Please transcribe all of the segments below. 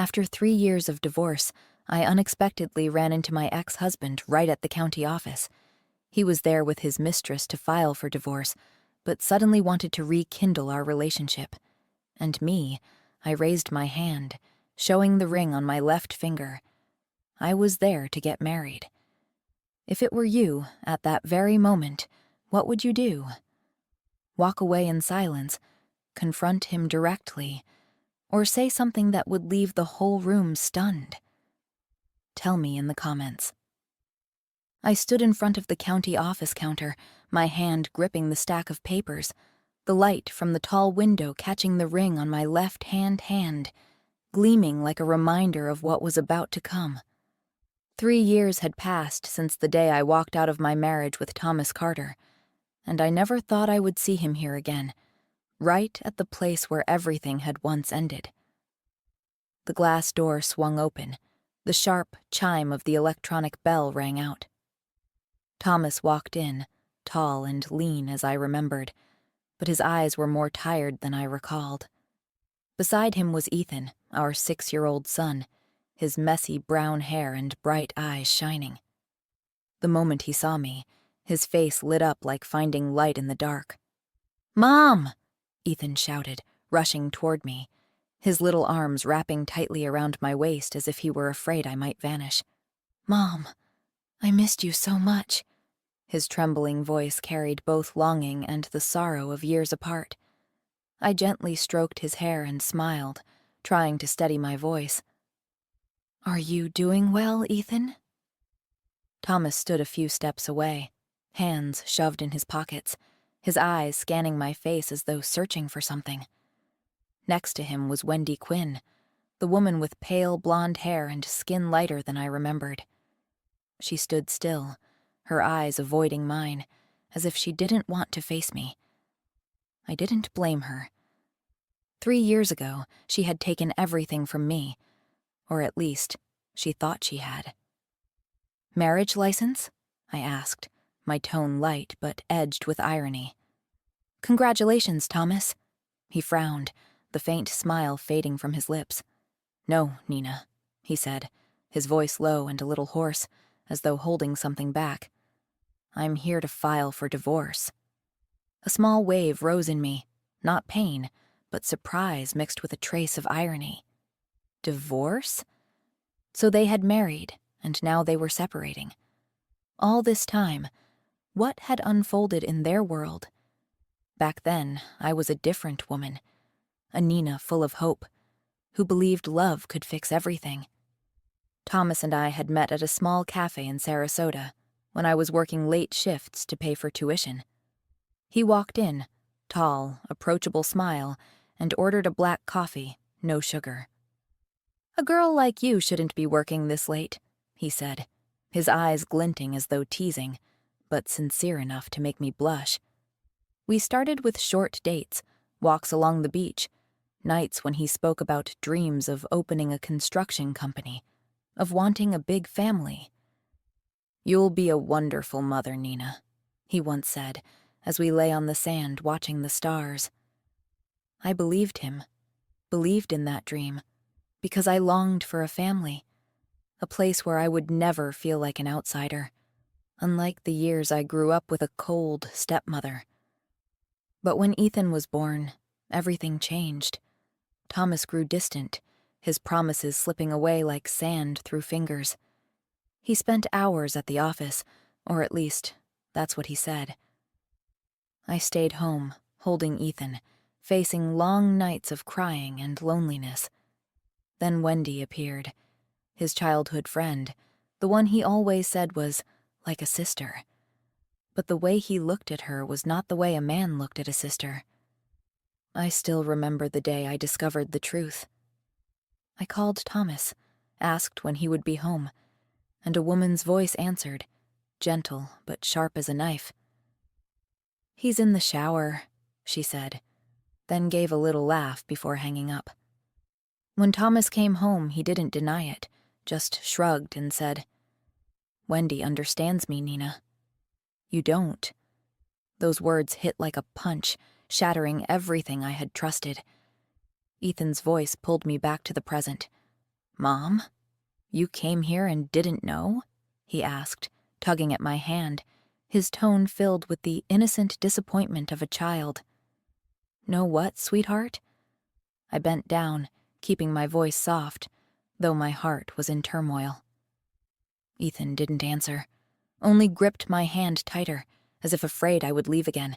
After 3 years of divorce, I unexpectedly ran into my ex-husband right at the county office. He was there with his mistress to file for divorce, but suddenly wanted to rekindle our relationship. And me, I raised my hand, showing the ring on my left finger. I was there to get married. If it were you, at that very moment, what would you do? Walk away in silence, confront him directly, or say something that would leave the whole room stunned? Tell me in the comments. I stood in front of the county office counter, my hand gripping the stack of papers, the light from the tall window catching the ring on my left-hand, gleaming like a reminder of what was about to come. 3 years had passed since the day I walked out of my marriage with Thomas Carter, and I never thought I would see him here again, right at the place where everything had once ended. The glass door swung open. The sharp chime of the electronic bell rang out. Thomas walked in, tall and lean as I remembered, but his eyes were more tired than I recalled. Beside him was Ethan, our 6-year-old son, his messy brown hair and bright eyes shining. The moment he saw me, his face lit up like finding light in the dark. "Mom!" Ethan shouted, rushing toward me, his little arms wrapping tightly around my waist as if he were afraid I might vanish. "Mom, I missed you so much." His trembling voice carried both longing and the sorrow of years apart. I gently stroked his hair and smiled, trying to steady my voice. "Are you doing well, Ethan?" Thomas stood a few steps away, hands shoved in his pockets, his eyes scanning my face as though searching for something. Next to him was Wendy Quinn, the woman with pale blonde hair and skin lighter than I remembered. She stood still, her eyes avoiding mine, as if she didn't want to face me. I didn't blame her. 3 years ago, she had taken everything from me, or at least, she thought she had. "Marriage license?" I asked, my tone light but edged with irony. "Congratulations, Thomas." He frowned, the faint smile fading from his lips. "No, Nina," he said, his voice low and a little hoarse, as though holding something back. "I'm here to file for divorce." A small wave rose in me, not pain, but surprise mixed with a trace of irony. Divorce? So they had married, and now they were separating. All this time, what had unfolded in their world? Back then, I was a different woman, a Nina full of hope, who believed love could fix everything. Thomas and I had met at a small cafe in Sarasota, when I was working late shifts to pay for tuition. He walked in, tall, approachable smile, and ordered a black coffee, no sugar. "A girl like you shouldn't be working this late," he said, his eyes glinting as though teasing, but sincere enough to make me blush. We started with short dates, walks along the beach, nights when he spoke about dreams of opening a construction company, of wanting a big family. "You'll be a wonderful mother, Nina," he once said, as we lay on the sand watching the stars. I believed him, believed in that dream, because I longed for a family, a place where I would never feel like an outsider, unlike the years I grew up with a cold stepmother. But when Ethan was born, everything changed. Thomas grew distant, his promises slipping away like sand through fingers. He spent hours at the office, or at least, that's what he said. I stayed home, holding Ethan, facing long nights of crying and loneliness. Then Wendy appeared, his childhood friend, the one he always said was like a sister. But the way he looked at her was not the way a man looked at a sister. I still remember the day I discovered the truth. I called Thomas, asked when he would be home, and a woman's voice answered, gentle but sharp as a knife. "He's in the shower," she said, then gave a little laugh before hanging up. When Thomas came home, he didn't deny it, just shrugged and said, "Wendy understands me, Nina." "You don't." Those words hit like a punch, shattering everything I had trusted. Ethan's voice pulled me back to the present. Mom, you came here and didn't know? He asked, tugging at my hand, his tone filled with the innocent disappointment of a child. Know what, sweetheart? I bent down, keeping my voice soft, though my heart was in turmoil. Ethan didn't answer, only gripped my hand tighter, as if afraid I would leave again.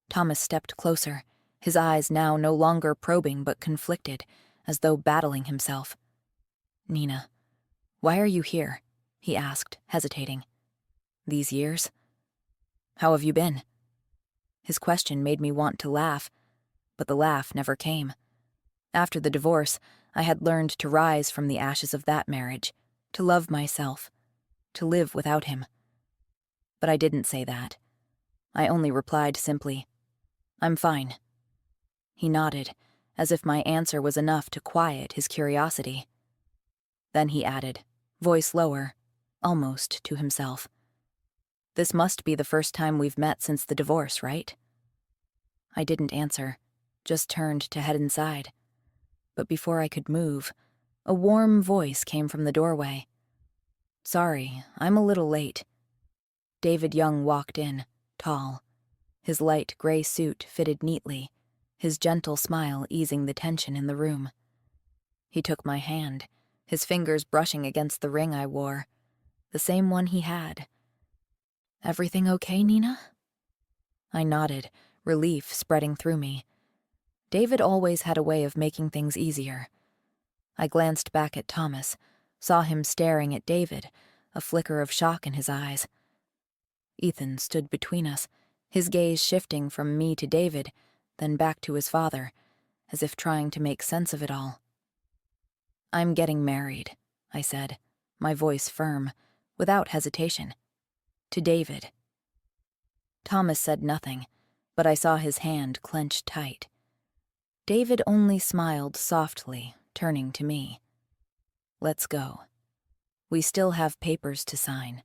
Thomas stepped closer, his eyes now no longer probing but conflicted, as though battling himself. Nina, why are you here? He asked, hesitating. These years? How have you been? His question made me want to laugh, but the laugh never came. After the divorce, I had learned to rise from the ashes of that marriage, to love myself, to live without him. But I didn't say that. I only replied simply, I'm fine. He nodded, as if my answer was enough to quiet his curiosity. Then he added, voice lower, almost to himself. This must be the first time we've met since the divorce, right? I didn't answer, just turned to head inside. But before I could move, a warm voice came from the doorway. Sorry, I'm a little late. David Young walked in, tall. His light gray suit fitted neatly, his gentle smile easing the tension in the room. He took my hand, his fingers brushing against the ring I wore, the same one he had. Everything okay, Nina? I nodded, relief spreading through me. David always had a way of making things easier. I glanced back at Thomas, saw him staring at David, a flicker of shock in his eyes. Ethan stood between us, his gaze shifting from me to David, then back to his father, as if trying to make sense of it all. I'm getting married, I said, my voice firm, without hesitation. To David. Thomas said nothing, but I saw his hand clenched tight. David only smiled softly, turning to me. Let's go. We still have papers to sign.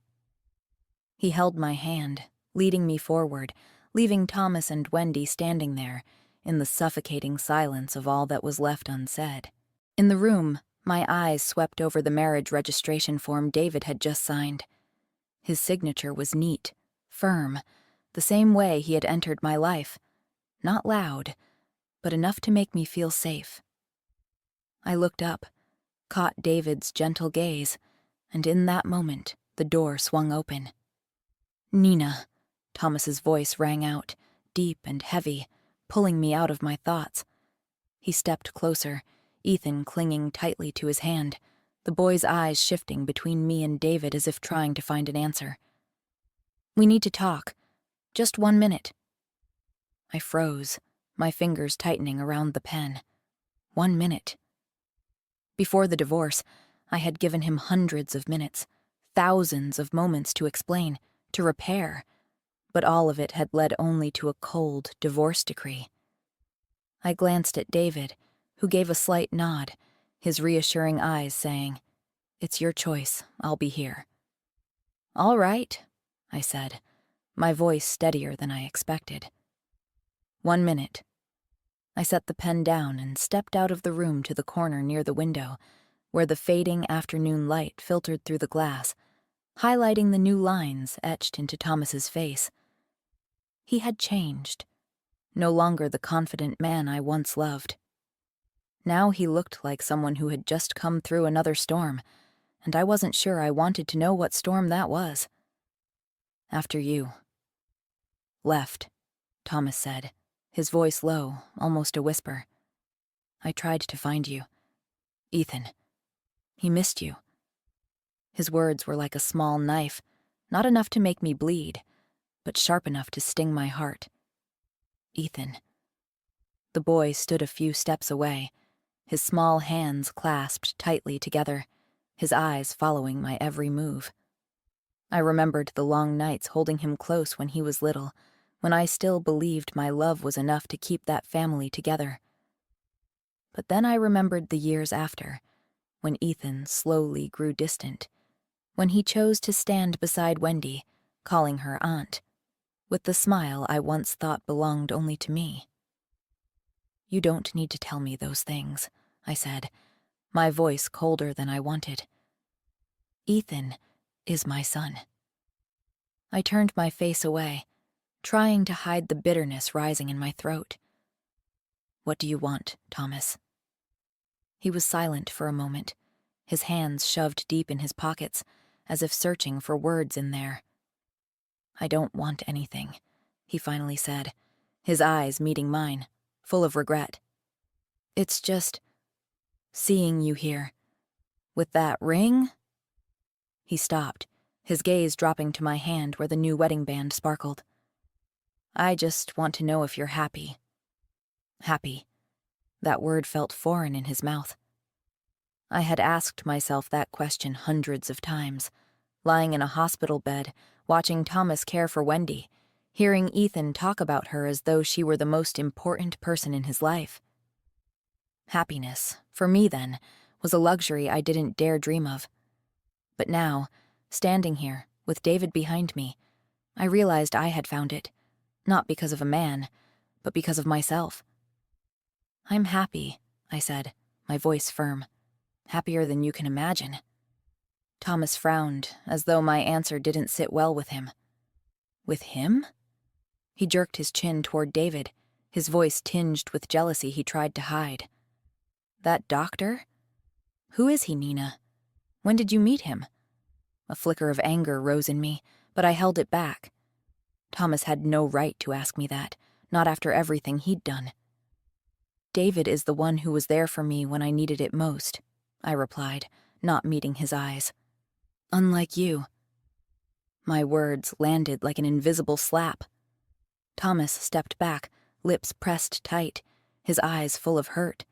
He held my hand, leading me forward, leaving Thomas and Wendy standing there, in the suffocating silence of all that was left unsaid. In the room, my eyes swept over the marriage registration form David had just signed. His signature was neat, firm, the same way he had entered my life. Not loud, but enough to make me feel safe. I looked up, caught David's gentle gaze, and in that moment, the door swung open. Nina, Thomas's voice rang out, deep and heavy, pulling me out of my thoughts. He stepped closer, Ethan clinging tightly to his hand, the boy's eyes shifting between me and David as if trying to find an answer. We need to talk. Just 1 minute. I froze, my fingers tightening around the pen. 1 minute. Before the divorce, I had given him hundreds of minutes, thousands of moments to explain, to repair, but all of it had led only to a cold divorce decree. I glanced at David, who gave a slight nod, his reassuring eyes saying, It's your choice, I'll be here. All right, I said, my voice steadier than I expected. 1 minute. I set the pen down and stepped out of the room to the corner near the window, where the fading afternoon light filtered through the glass, highlighting the new lines etched into Thomas's face. He had changed, no longer the confident man I once loved. Now he looked like someone who had just come through another storm, and I wasn't sure I wanted to know what storm that was. After you. Left, Thomas said, his voice low, almost a whisper. I tried to find you. Ethan. He missed you. His words were like a small knife, not enough to make me bleed, but sharp enough to sting my heart. Ethan. The boy stood a few steps away, his small hands clasped tightly together, his eyes following my every move. I remembered the long nights holding him close when he was little, when I still believed my love was enough to keep that family together. But then I remembered the years after, when Ethan slowly grew distant, when he chose to stand beside Wendy, calling her aunt, with the smile I once thought belonged only to me. You don't need to tell me those things, I said, my voice colder than I wanted. Ethan is my son. I turned my face away, trying to hide the bitterness rising in my throat. What do you want, Thomas? He was silent for a moment, his hands shoved deep in his pockets, as if searching for words in there. I don't want anything, he finally said, his eyes meeting mine, full of regret. It's just seeing you here. With that ring? He stopped, his gaze dropping to my hand where the new wedding band sparkled. I just want to know if you're happy. Happy. That word felt foreign in his mouth. I had asked myself that question hundreds of times, lying in a hospital bed, watching Thomas care for Wendy, hearing Ethan talk about her as though she were the most important person in his life. Happiness, for me then, was a luxury I didn't dare dream of. But now, standing here, with David behind me, I realized I had found it, not because of a man, but because of myself. I'm happy, I said, my voice firm. Happier than you can imagine. Thomas frowned, as though my answer didn't sit well with him. With him? He jerked his chin toward David, his voice tinged with jealousy he tried to hide. That doctor? Who is he, Nina? When did you meet him? A flicker of anger rose in me, but I held it back. Thomas had no right to ask me that, not after everything he'd done. David is the one who was there for me when I needed it most, I replied, not meeting his eyes. Unlike you. My words landed like an invisible slap. Thomas stepped back, lips pressed tight, his eyes full of hurt.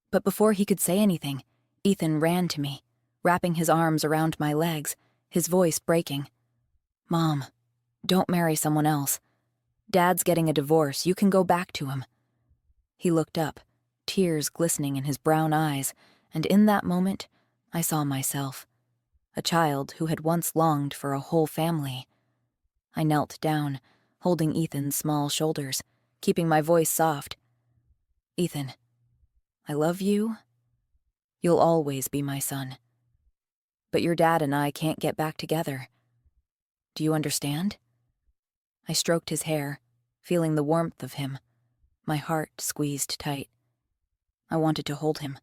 But before he could say anything, Ethan ran to me, wrapping his arms around my legs, his voice breaking. Mom, don't marry someone else. Dad's getting a divorce. You can go back to him. He looked up, tears glistening in his brown eyes, and in that moment, I saw myself, a child who had once longed for a whole family. I knelt down, holding Ethan's small shoulders, keeping my voice soft. Ethan, I love you. You'll always be my son. But your dad and I can't get back together. Do you understand? I stroked his hair, feeling the warmth of him, my heart squeezed tight. I wanted to hold him,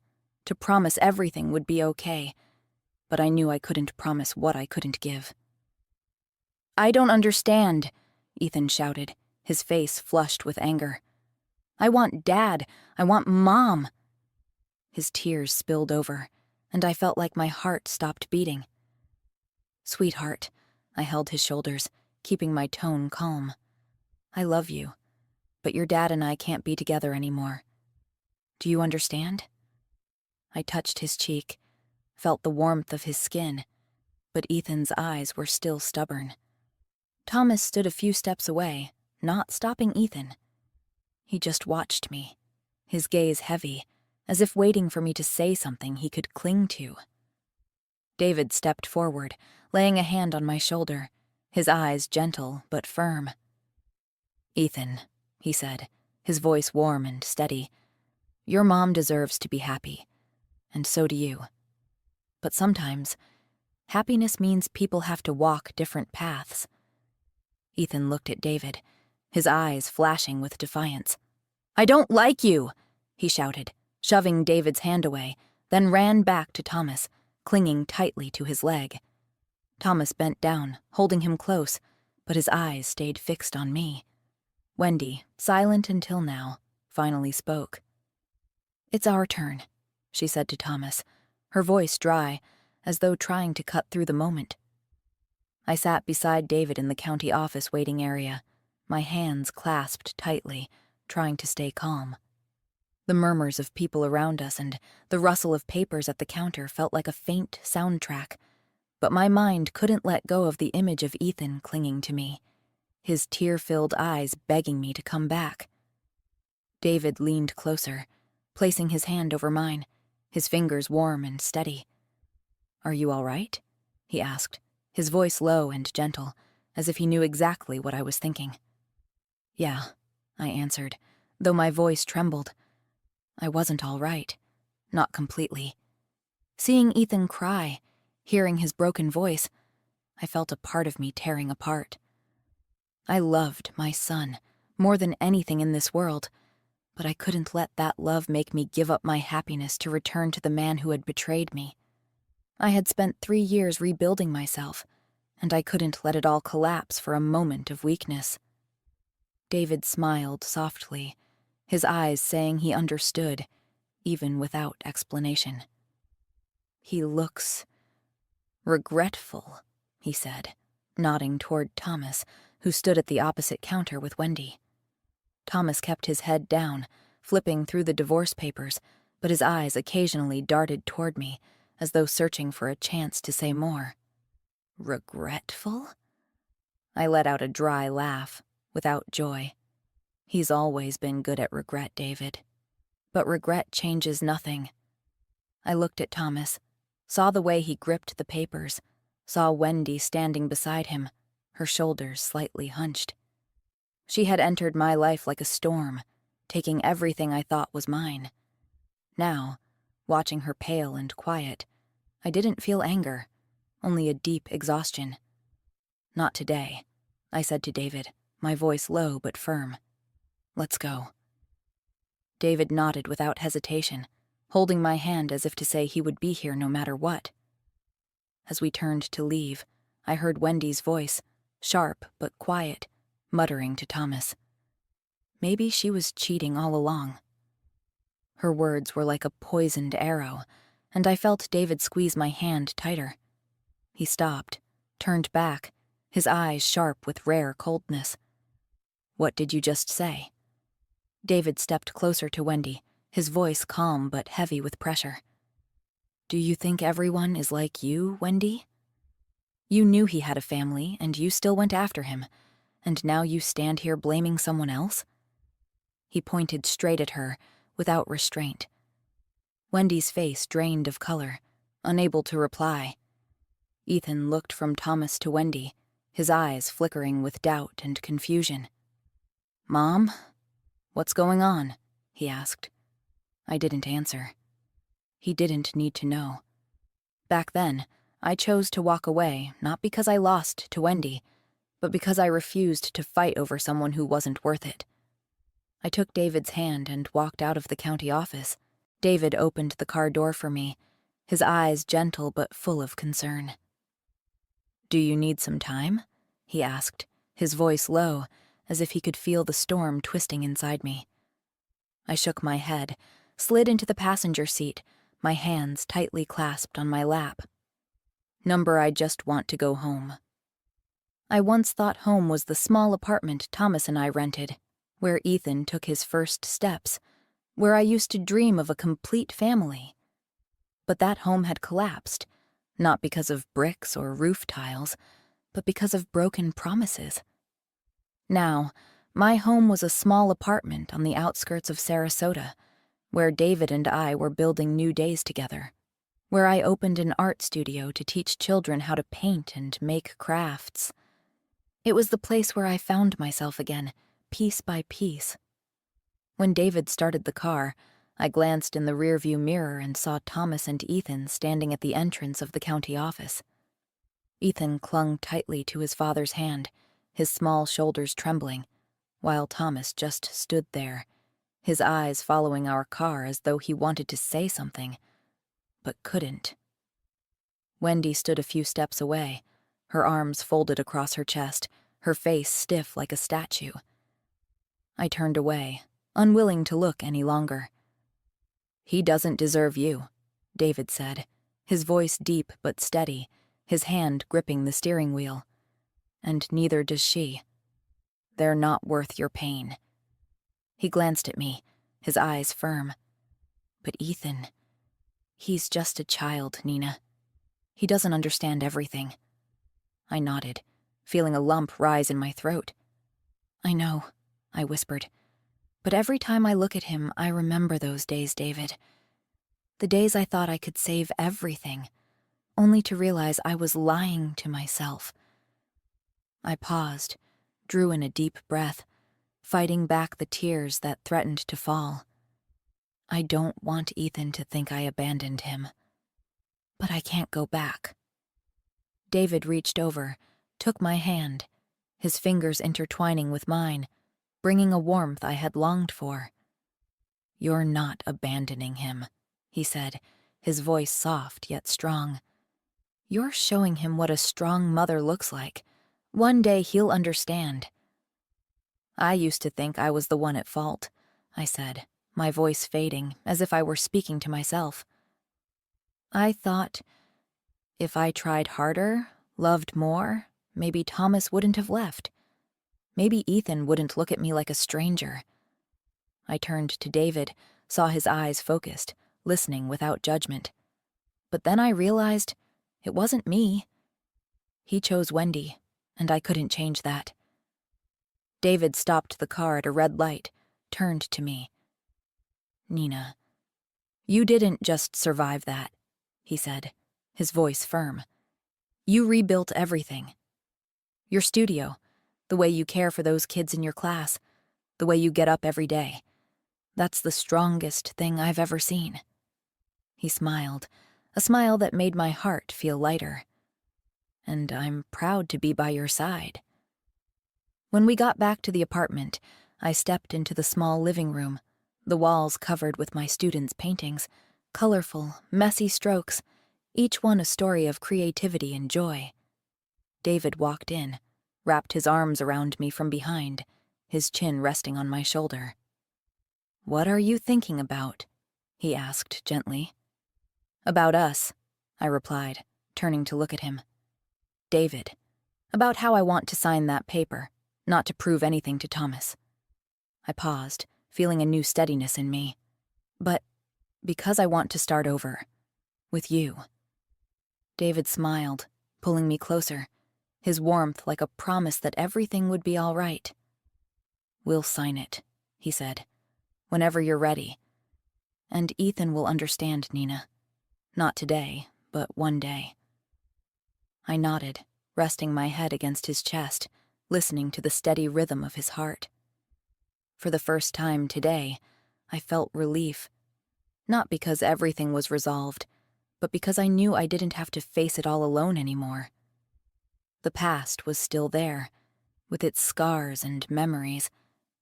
to promise everything would be okay, but I knew I couldn't promise what I couldn't give. I don't understand, Ethan shouted, his face flushed with anger. I want Dad. I want Mom. His tears spilled over, and I felt like my heart stopped beating. Sweetheart, I held his shoulders, keeping my tone calm. I love you, but your dad and I can't be together anymore. Do you understand? I touched his cheek, felt the warmth of his skin, but Ethan's eyes were still stubborn. Thomas stood a few steps away, not stopping Ethan. He just watched me, his gaze heavy, as if waiting for me to say something he could cling to. David stepped forward, laying a hand on my shoulder, his eyes gentle but firm. Ethan, he said, his voice warm and steady, your mom deserves to be happy, and so do you. But sometimes, happiness means people have to walk different paths. Ethan looked at David, his eyes flashing with defiance. I don't like you, he shouted, shoving David's hand away, then ran back to Thomas, clinging tightly to his leg. Thomas bent down, holding him close, but his eyes stayed fixed on me. Wendy, silent until now, finally spoke. It's our turn, she said to Thomas, her voice dry, as though trying to cut through the moment. I sat beside David in the county office waiting area, my hands clasped tightly, trying to stay calm. The murmurs of people around us and the rustle of papers at the counter felt like a faint soundtrack, but my mind couldn't let go of the image of Ethan clinging to me, his tear-filled eyes begging me to come back. David leaned closer, placing his hand over mine, his fingers warm and steady. Are you all right? He asked, his voice low and gentle, as if he knew exactly what I was thinking. Yeah, I answered, though my voice trembled. I wasn't all right. Not completely. Seeing Ethan cry, hearing his broken voice, I felt a part of me tearing apart. I loved my son more than anything in this world, but I couldn't let that love make me give up my happiness to return to the man who had betrayed me. I had spent 3 years rebuilding myself, and I couldn't let it all collapse for a moment of weakness. David smiled softly, his eyes saying he understood, even without explanation. "He looks regretful," he said, nodding toward Thomas, who stood at the opposite counter with Wendy. Thomas kept his head down, flipping through the divorce papers, but his eyes occasionally darted toward me, as though searching for a chance to say more. "Regretful?" I let out a dry laugh, without joy. He's always been good at regret, David. But regret changes nothing. I looked at Thomas, saw the way he gripped the papers, saw Wendy standing beside him, her shoulders slightly hunched. She had entered my life like a storm, taking everything I thought was mine. Now, watching her pale and quiet, I didn't feel anger, only a deep exhaustion. "Not today," I said to David, my voice low but firm. "Let's go." David nodded without hesitation, holding my hand as if to say he would be here no matter what. As we turned to leave, I heard Wendy's voice, sharp but quiet, muttering to Thomas. Maybe she was cheating all along. Her words were like a poisoned arrow, and I felt David squeeze my hand tighter. He stopped, turned back, his eyes sharp with rare coldness. "What did you just say?" David stepped closer to Wendy, his voice calm but heavy with pressure. "Do you think everyone is like you, Wendy? You knew he had a family, and you still went after him, and now you stand here blaming someone else?" He pointed straight at her, without restraint. Wendy's face drained of color, unable to reply. Ethan looked from Thomas to Wendy, his eyes flickering with doubt and confusion. "Mom? What's going on?" he asked. I didn't answer. He didn't need to know. Back then, I chose to walk away, not because I lost to Wendy, but because I refused to fight over someone who wasn't worth it. I took David's hand and walked out of the county office. David opened the car door for me, his eyes gentle but full of concern. "Do you need some time?" he asked, his voice low, as if he could feel the storm twisting inside me. I shook my head, slid into the passenger seat, my hands tightly clasped on my lap. "Number, I just want to go home." I once thought home was the small apartment Thomas and I rented, where Ethan took his first steps, where I used to dream of a complete family. But that home had collapsed, not because of bricks or roof tiles, but because of broken promises. Now, my home was a small apartment on the outskirts of Sarasota, where David and I were building new days together, where I opened an art studio to teach children how to paint and make crafts. It was the place where I found myself again, piece by piece. When David started the car, I glanced in the rearview mirror and saw Thomas and Ethan standing at the entrance of the county office. Ethan clung tightly to his father's hand, his small shoulders trembling, while Thomas just stood there, his eyes following our car as though he wanted to say something, but couldn't. Wendy stood a few steps away, her arms folded across her chest, her face stiff like a statue. I turned away, unwilling to look any longer. "He doesn't deserve you," David said, his voice deep but steady, his hand gripping the steering wheel. "And neither does she. They're not worth your pain." He glanced at me, his eyes firm. "But Ethan, he's just a child, Nina. He doesn't understand everything." I nodded, feeling a lump rise in my throat. "I know," I whispered. "But every time I look at him, I remember those days, David. The days I thought I could save everything, only to realize I was lying to myself." I paused, drew in a deep breath, fighting back the tears that threatened to fall. "I don't want Ethan to think I abandoned him." But I can't go back. David reached over, took my hand, his fingers intertwining with mine, bringing a warmth I had longed for. "You're not abandoning him," he said, his voice soft yet strong. "You're showing him what a strong mother looks like. One day he'll understand." "I used to think I was the one at fault," I said, my voice fading, as if I were speaking to myself. "I thought if I tried harder, loved more, maybe Thomas wouldn't have left. Maybe Ethan wouldn't look at me like a stranger." I turned to David, saw his eyes focused, listening without judgment. But then I realized it wasn't me. He chose Wendy, and I couldn't change that. David stopped the car at a red light, turned to me. "Nina, you didn't just survive that," he said, his voice firm. "You rebuilt everything. Your studio, the way you care for those kids in your class, the way you get up every day. That's the strongest thing I've ever seen." He smiled, a smile that made my heart feel lighter. "And I'm proud to be by your side." When we got back to the apartment, I stepped into the small living room, the walls covered with my students' paintings, colorful, messy strokes, each one a story of creativity and joy. David walked in, wrapped his arms around me from behind, his chin resting on my shoulder. "What are you thinking about?" he asked gently. "About us," I replied, turning to look at him. "David, about how I want to sign that paper, not to prove anything to Thomas." I paused, feeling a new steadiness in me. "But because I want to start over. With you." David smiled, pulling me closer, his warmth like a promise that everything would be all right. "We'll sign it," he said, "whenever you're ready. And Ethan will understand, Nina. Not today, but one day." I nodded, resting my head against his chest, listening to the steady rhythm of his heart. For the first time today, I felt relief. Not because everything was resolved, but because I knew I didn't have to face it all alone anymore. The past was still there, with its scars and memories,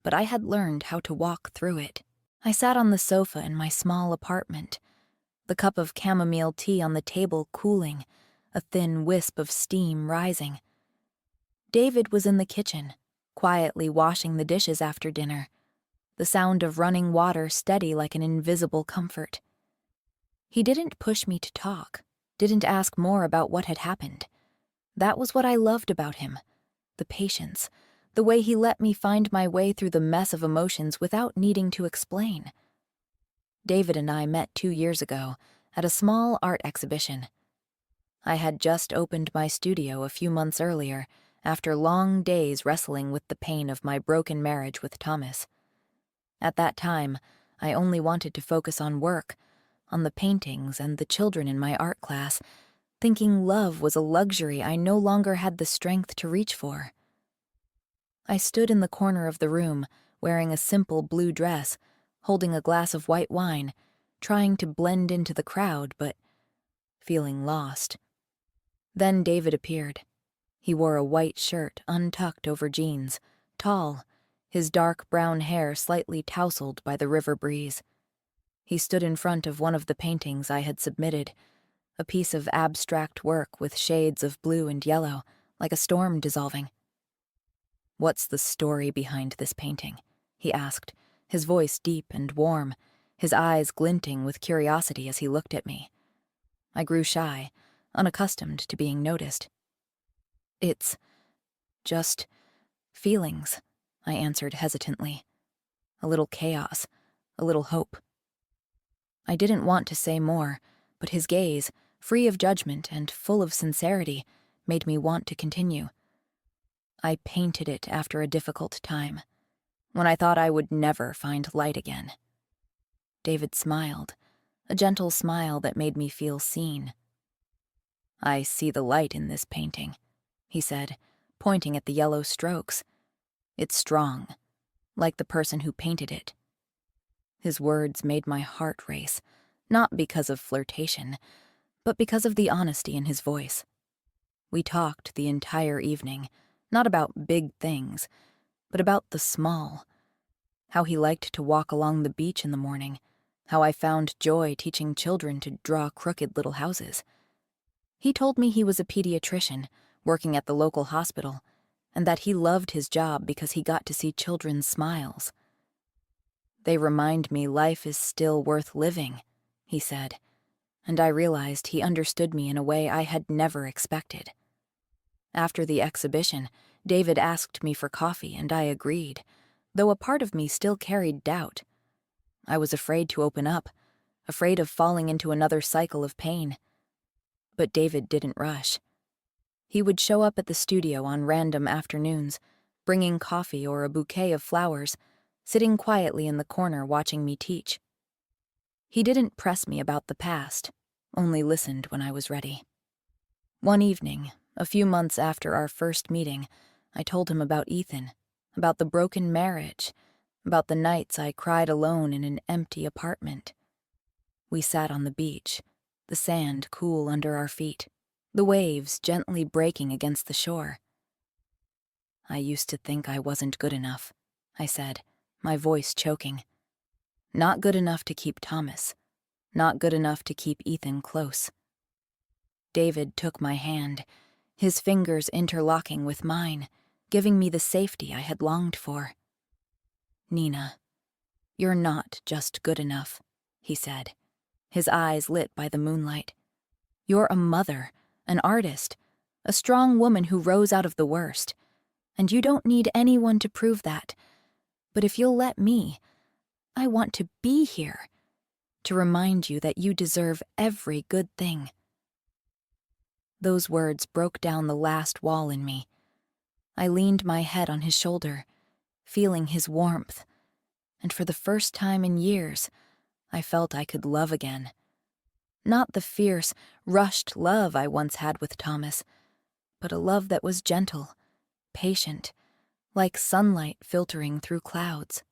but I had learned how to walk through it. I sat on the sofa in my small apartment, the cup of chamomile tea on the table cooling, a thin wisp of steam rising. David was in the kitchen, quietly washing the dishes after dinner, the sound of running water steady like an invisible comfort. He didn't push me to talk, didn't ask more about what had happened. That was what I loved about him, the patience, the way he let me find my way through the mess of emotions without needing to explain. David and I met 2 years ago at a small art exhibition. I had just opened my studio a few months earlier, after long days wrestling with the pain of my broken marriage with Thomas. At that time, I only wanted to focus on work, on the paintings and the children in my art class, thinking love was a luxury I no longer had the strength to reach for. I stood in the corner of the room, wearing a simple blue dress, holding a glass of white wine, trying to blend into the crowd, but feeling lost. Then David appeared. He wore a white shirt untucked over jeans, tall, his dark brown hair slightly tousled by the river breeze. He stood in front of one of the paintings I had submitted, a piece of abstract work with shades of blue and yellow, like a storm dissolving. "What's the story behind this painting?" he asked, his voice deep and warm, his eyes glinting with curiosity as he looked at me. I grew shy, unaccustomed to being noticed. "It's just feelings," I answered hesitantly. "A little chaos, a little hope." I didn't want to say more, but his gaze, free of judgment and full of sincerity, made me want to continue. "I painted it after a difficult time, when I thought I would never find light again." David smiled, a gentle smile that made me feel seen. "I see the light in this painting," he said, pointing at the yellow strokes. "It's strong, like the person who painted it." His words made my heart race, not because of flirtation, but because of the honesty in his voice. We talked the entire evening, not about big things, but about the small. How he liked to walk along the beach in the morning, how I found joy teaching children to draw crooked little houses. He told me he was a pediatrician, working at the local hospital, and that he loved his job because he got to see children's smiles. "They remind me life is still worth living," he said, and I realized he understood me in a way I had never expected. After the exhibition, David asked me for coffee, and I agreed, though a part of me still carried doubt. I was afraid to open up, afraid of falling into another cycle of pain. But David didn't rush. He would show up at the studio on random afternoons, bringing coffee or a bouquet of flowers, sitting quietly in the corner watching me teach. He didn't press me about the past, only listened when I was ready. One evening, a few months after our first meeting, I told him about Ethan, about the broken marriage, about the nights I cried alone in an empty apartment. We sat on the beach, the sand cool under our feet, the waves gently breaking against the shore. "I used to think I wasn't good enough," I said, my voice choking. "Not good enough to keep Thomas, not good enough to keep Ethan close." David took my hand, his fingers interlocking with mine, giving me the safety I had longed for. "Nina, you're not just good enough," he said, his eyes lit by the moonlight. "You're a mother, an artist, a strong woman who rose out of the worst, and you don't need anyone to prove that. But if you'll let me, I want to be here, to remind you that you deserve every good thing." Those words broke down the last wall in me. I leaned my head on his shoulder, feeling his warmth, and for the first time in years, I felt I could love again. Not the fierce, rushed love I once had with Thomas, but a love that was gentle, patient, like sunlight filtering through clouds.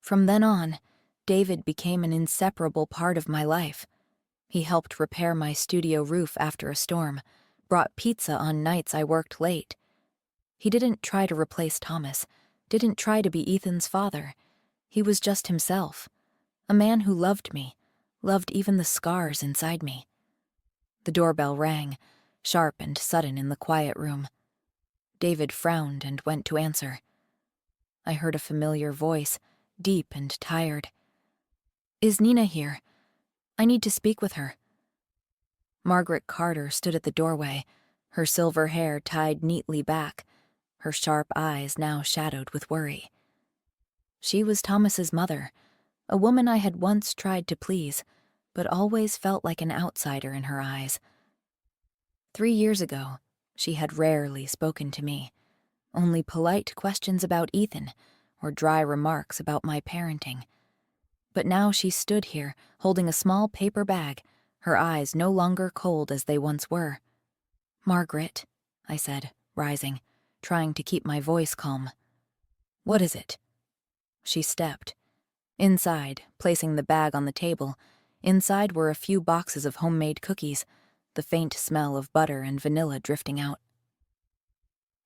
From then on, David became an inseparable part of my life. He helped repair my studio roof after a storm, brought pizza on nights I worked late. He didn't try to replace Thomas, didn't try to be Ethan's father. He was just himself, a man who loved me, loved even the scars inside me. The doorbell rang, sharp and sudden in the quiet room. David frowned and went to answer. I heard a familiar voice, deep and tired. "Is Nina here? I need to speak with her." Margaret Carter stood at the doorway, her silver hair tied neatly back, her sharp eyes now shadowed with worry. She was Thomas's mother, a woman I had once tried to please, but always felt like an outsider in her eyes. 3 years ago, she had rarely spoken to me, only polite questions about Ethan or dry remarks about my parenting. But now she stood here, holding a small paper bag, her eyes no longer cold as they once were. "Margaret," I said, rising, trying to keep my voice calm. "What is it?" She stepped. Inside, placing the bag on the table, inside were a few boxes of homemade cookies, the faint smell of butter and vanilla drifting out.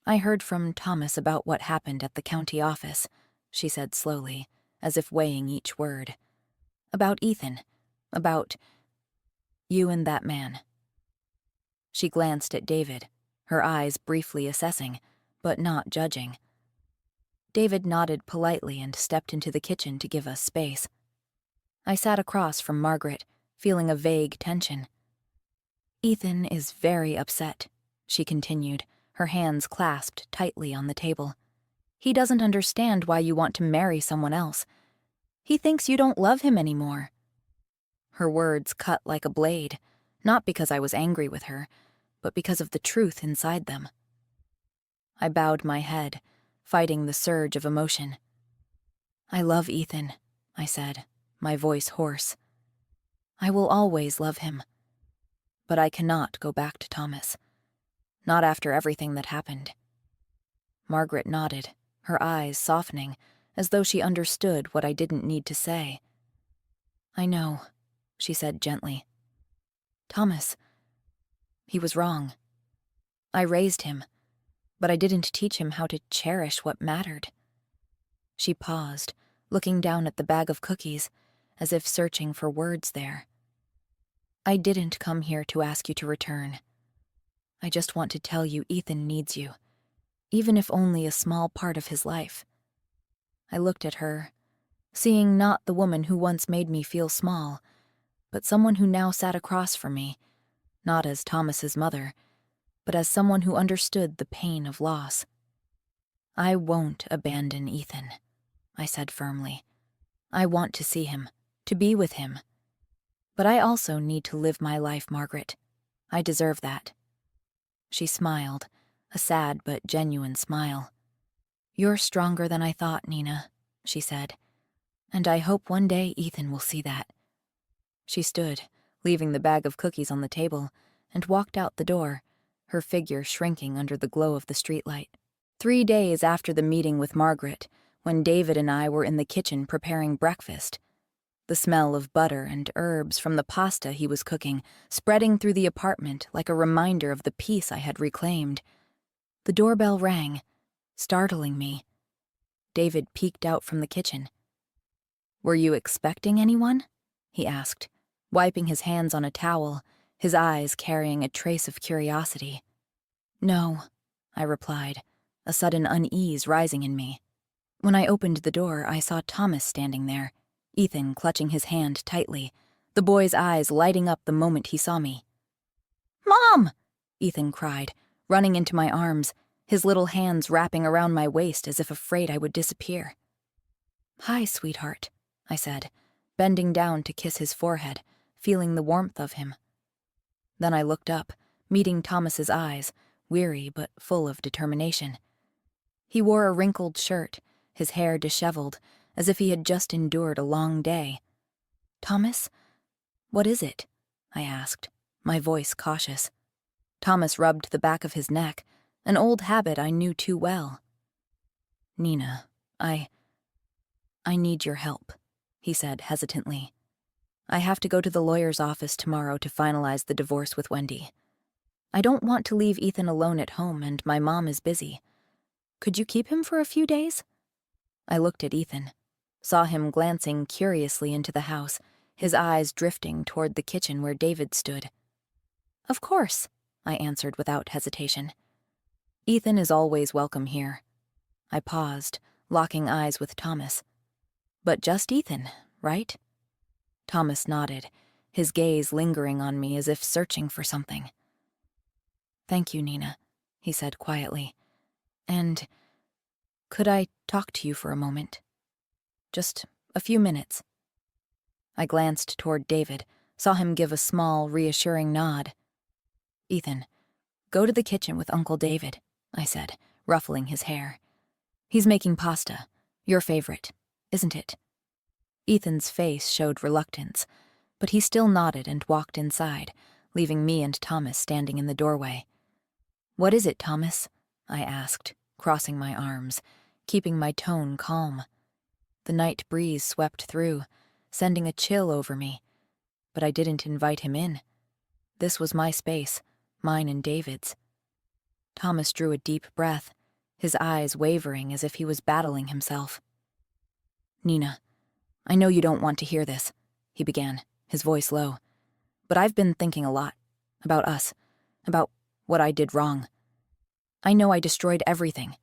"I heard from Thomas about what happened at the county office," she said slowly, as if weighing each word. "About Ethan. About you and that man." She glanced at David, her eyes briefly assessing, but not judging. David nodded politely and stepped into the kitchen to give us space. I sat across from Margaret, feeling a vague tension. "Ethan is very upset," she continued, her hands clasped tightly on the table. "He doesn't understand why you want to marry someone else. He thinks you don't love him anymore." Her words cut like a blade, not because I was angry with her, but because of the truth inside them. I bowed my head, fighting the surge of emotion. "I love Ethan," I said, my voice hoarse. "I will always love him. But I cannot go back to Thomas. Not after everything that happened." Margaret nodded, her eyes softening, as though she understood what I didn't need to say. "I know," she said gently. Thomas. He was wrong. I raised him, but I didn't teach him how to cherish what mattered. She paused, looking down at the bag of cookies, as if searching for words there. I didn't come here to ask you to return. I just want to tell you Ethan needs you, even if only a small part of his life. I looked at her, seeing not the woman who once made me feel small, but someone who now sat across from me, not as Thomas's mother, but as someone who understood the pain of loss. I won't abandon Ethan, I said firmly. I want to see him, to be with him. But I also need to live my life, Margaret. I deserve that. She smiled, a sad but genuine smile. You're stronger than I thought, Nina, she said, and I hope one day Ethan will see that. She stood, leaving the bag of cookies on the table, and walked out the door, her figure shrinking under the glow of the streetlight. 3 days after the meeting with Margaret, when David and I were in the kitchen preparing breakfast, the smell of butter and herbs from the pasta he was cooking spreading through the apartment like a reminder of the peace I had reclaimed. The doorbell rang, startling me. David peeked out from the kitchen. "Were you expecting anyone?" he asked, wiping his hands on a towel, his eyes carrying a trace of curiosity. "No," I replied, a sudden unease rising in me. When I opened the door, I saw Thomas standing there, Ethan clutching his hand tightly, the boy's eyes lighting up the moment he saw me. "Mom!" Ethan cried, running into my arms, his little hands wrapping around my waist as if afraid I would disappear. "Hi, sweetheart," I said, bending down to kiss his forehead, feeling the warmth of him. Then I looked up, meeting Thomas's eyes, weary but full of determination. He wore a wrinkled shirt, his hair disheveled, as if he had just endured a long day. "Thomas, what is it?" I asked, my voice cautious. Thomas rubbed the back of his neck, an old habit I knew too well. "Nina, I need your help," he said hesitantly. "I have to go to the lawyer's office tomorrow to finalize the divorce with Wendy. I don't want to leave Ethan alone at home, and my mom is busy. Could you keep him for a few days?" I looked at Ethan, saw him glancing curiously into the house, his eyes drifting toward the kitchen where David stood. "Of course," I answered without hesitation. "Ethan is always welcome here." I paused, locking eyes with Thomas. "But just Ethan, right?" Thomas nodded, his gaze lingering on me as if searching for something. "Thank you, Nina," he said quietly. "And could I talk to you for a moment? Just a few minutes." I glanced toward David, saw him give a small, reassuring nod. "Ethan, go to the kitchen with Uncle David," I said, ruffling his hair. "He's making pasta, your favorite, isn't it?" Ethan's face showed reluctance, but he still nodded and walked inside, leaving me and Thomas standing in the doorway. "What is it, Thomas?" I asked, crossing my arms, keeping my tone calm. The night breeze swept through, sending a chill over me, but I didn't invite him in. This was my space, mine and David's. Thomas drew a deep breath, his eyes wavering as if he was battling himself. "Nina, I know you don't want to hear this," he began, his voice low, "but I've been thinking a lot about us, about what I did wrong. I know I destroyed everything.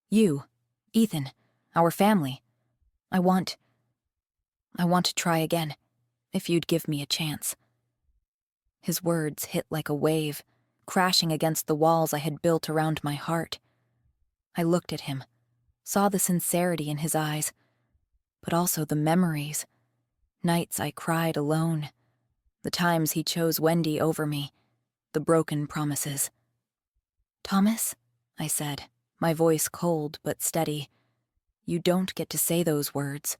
You, Ethan, our family. I want to try again, if you'd give me a chance." His words hit like a wave, crashing against the walls I had built around my heart. I looked at him, saw the sincerity in his eyes, but also the memories. Nights I cried alone, the times he chose Wendy over me, the broken promises. "Thomas," I said, my voice cold but steady, "you don't get to say those words.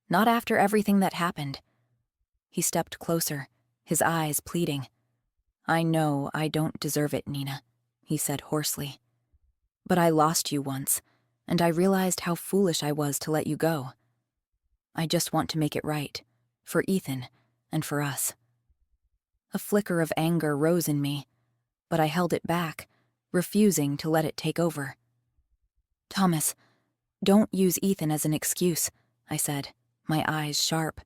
Not after everything that happened." He stepped closer, his eyes pleading. "I know I don't deserve it, Nina," he said hoarsely. "But I lost you once, and I realized how foolish I was to let you go. I just want to make it right, for Ethan and for us." A flicker of anger rose in me, but I held it back, refusing to let it take over. "Thomas, don't use Ethan as an excuse," I said, my eyes sharp.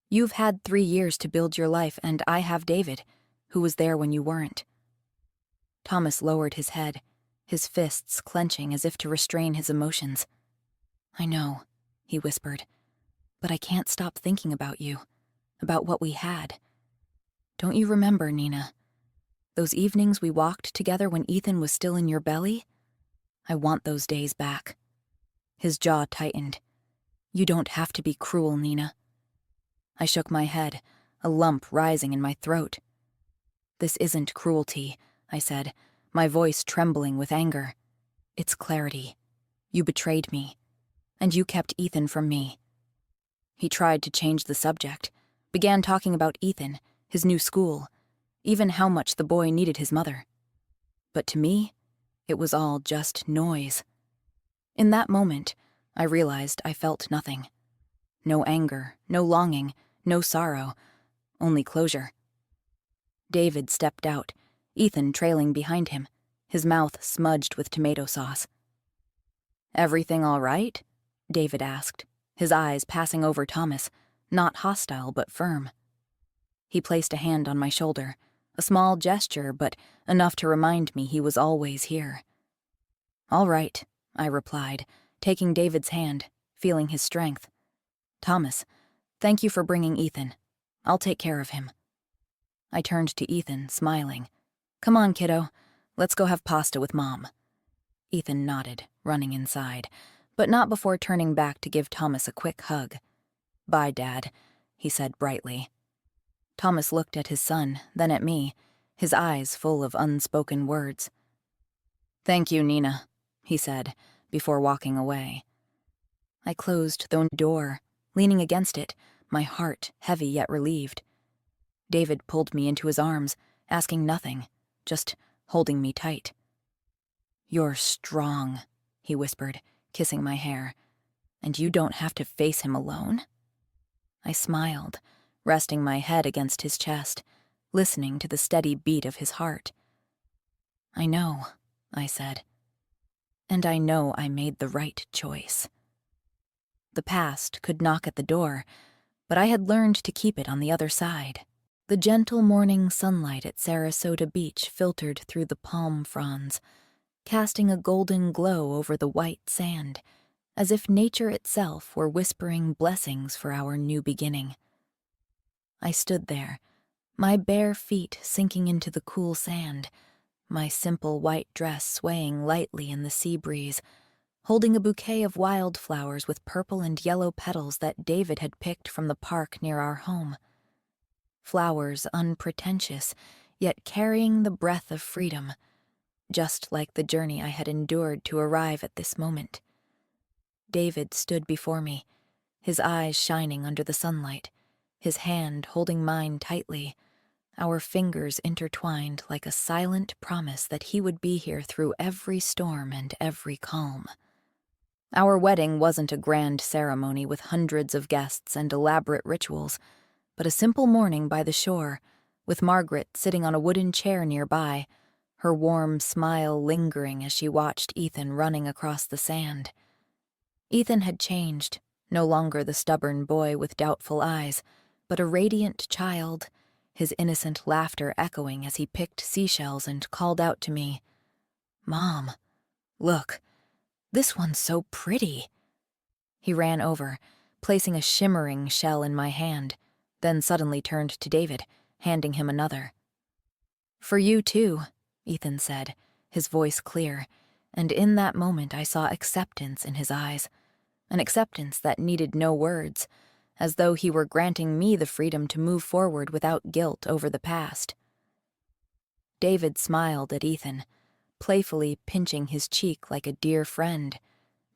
"You've had 3 years to build your life, and I have David, who was there when you weren't." Thomas lowered his head, his fists clenching as if to restrain his emotions. "I know," he whispered, "but I can't stop thinking about you, about what we had. Don't you remember, Nina? Those evenings we walked together when Ethan was still in your belly? I want those days back." His jaw tightened. "You don't have to be cruel, Nina." I shook my head, a lump rising in my throat. "This isn't cruelty," I said, my voice trembling with anger. "It's clarity. You betrayed me, and you kept Ethan from me." He tried to change the subject, began talking about Ethan, his new school, even how much the boy needed his mother. But to me, it was all just noise. In that moment, I realized I felt nothing. No anger, no longing, no sorrow, only closure. David stepped out, Ethan trailing behind him, his mouth smudged with tomato sauce. "Everything all right?" David asked, his eyes passing over Thomas, not hostile but firm. He placed a hand on my shoulder, a small gesture, but enough to remind me he was always here. "All right," I replied, taking David's hand, feeling his strength. "Thomas, thank you for bringing Ethan. I'll take care of him." I turned to Ethan, smiling. "Come on, kiddo. Let's go have pasta with Mom." Ethan nodded, running inside, but not before turning back to give Thomas a quick hug. "Bye, Dad," he said brightly. Thomas looked at his son, then at me, his eyes full of unspoken words. "Thank you, Nina," he said, before walking away. I closed the door, leaning against it, my heart heavy yet relieved. David pulled me into his arms, asking nothing, just holding me tight. "You're strong," he whispered, kissing my hair. "And you don't have to face him alone?" I smiled, resting my head against his chest, listening to the steady beat of his heart. "I know," I said. "And I know I made the right choice." The past could knock at the door, but I had learned to keep it on the other side. The gentle morning sunlight at Sarasota Beach filtered through the palm fronds, casting a golden glow over the white sand, as if nature itself were whispering blessings for our new beginning. I stood there, my bare feet sinking into the cool sand, my simple white dress swaying lightly in the sea breeze, holding a bouquet of wildflowers with purple and yellow petals that David had picked from the park near our home. Flowers unpretentious, yet carrying the breath of freedom, just like the journey I had endured to arrive at this moment. David stood before me, his eyes shining under the sunlight, his hand holding mine tightly, our fingers intertwined like a silent promise that he would be here through every storm and every calm. Our wedding wasn't a grand ceremony with hundreds of guests and elaborate rituals, but a simple morning by the shore, with Margaret sitting on a wooden chair nearby, her warm smile lingering as she watched Ethan running across the sand. Ethan had changed, no longer the stubborn boy with doubtful eyes, but a radiant child, his innocent laughter echoing as he picked seashells and called out to me, "Mom, look, this one's so pretty." He ran over, placing a shimmering shell in my hand, then suddenly turned to David, handing him another. "For you too," Ethan said, his voice clear, and in that moment I saw acceptance in his eyes, an acceptance that needed no words, as though he were granting me the freedom to move forward without guilt over the past. David smiled at Ethan, playfully pinching his cheek like a dear friend,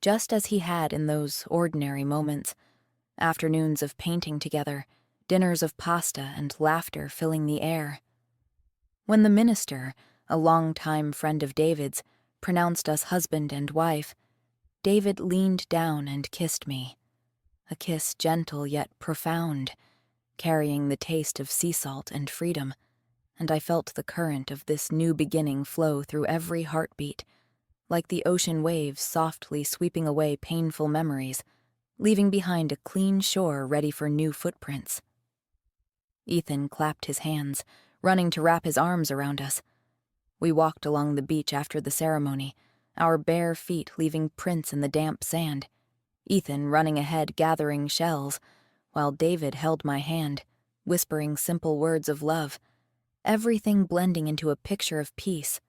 just as he had in those ordinary moments, afternoons of painting together, dinners of pasta and laughter filling the air. When the minister, a longtime friend of David's, pronounced us husband and wife, David leaned down and kissed me, a kiss gentle yet profound, carrying the taste of sea salt and freedom, and I felt the current of this new beginning flow through every heartbeat, like the ocean waves softly sweeping away painful memories, leaving behind a clean shore ready for new footprints. Ethan clapped his hands, running to wrap his arms around us. We walked along the beach after the ceremony, our bare feet leaving prints in the damp sand, Ethan running ahead gathering shells, while David held my hand, whispering simple words of love, everything blending into a picture of peace,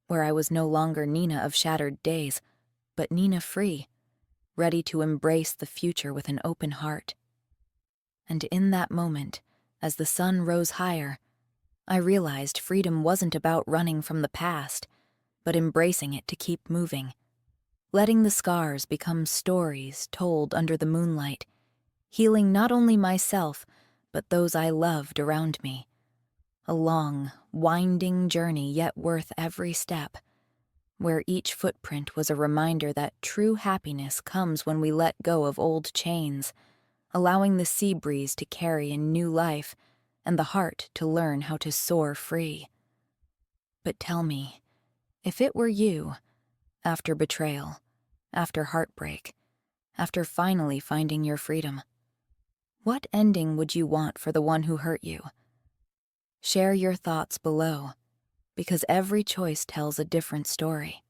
where I was no longer Nina of shattered days, but Nina free, ready to embrace the future with an open heart. And in that moment, as the sun rose higher, I realized freedom wasn't about running from the past, but embracing it to keep moving, letting the scars become stories told under the moonlight, healing not only myself, but those I loved around me. A long, winding journey yet worth every step, where each footprint was a reminder that true happiness comes when we let go of old chains, allowing the sea breeze to carry in new life and the heart to learn how to soar free. But tell me, if it were you, after betrayal, after heartbreak, after finally finding your freedom, what ending would you want for the one who hurt you? Share your thoughts below, because every choice tells a different story.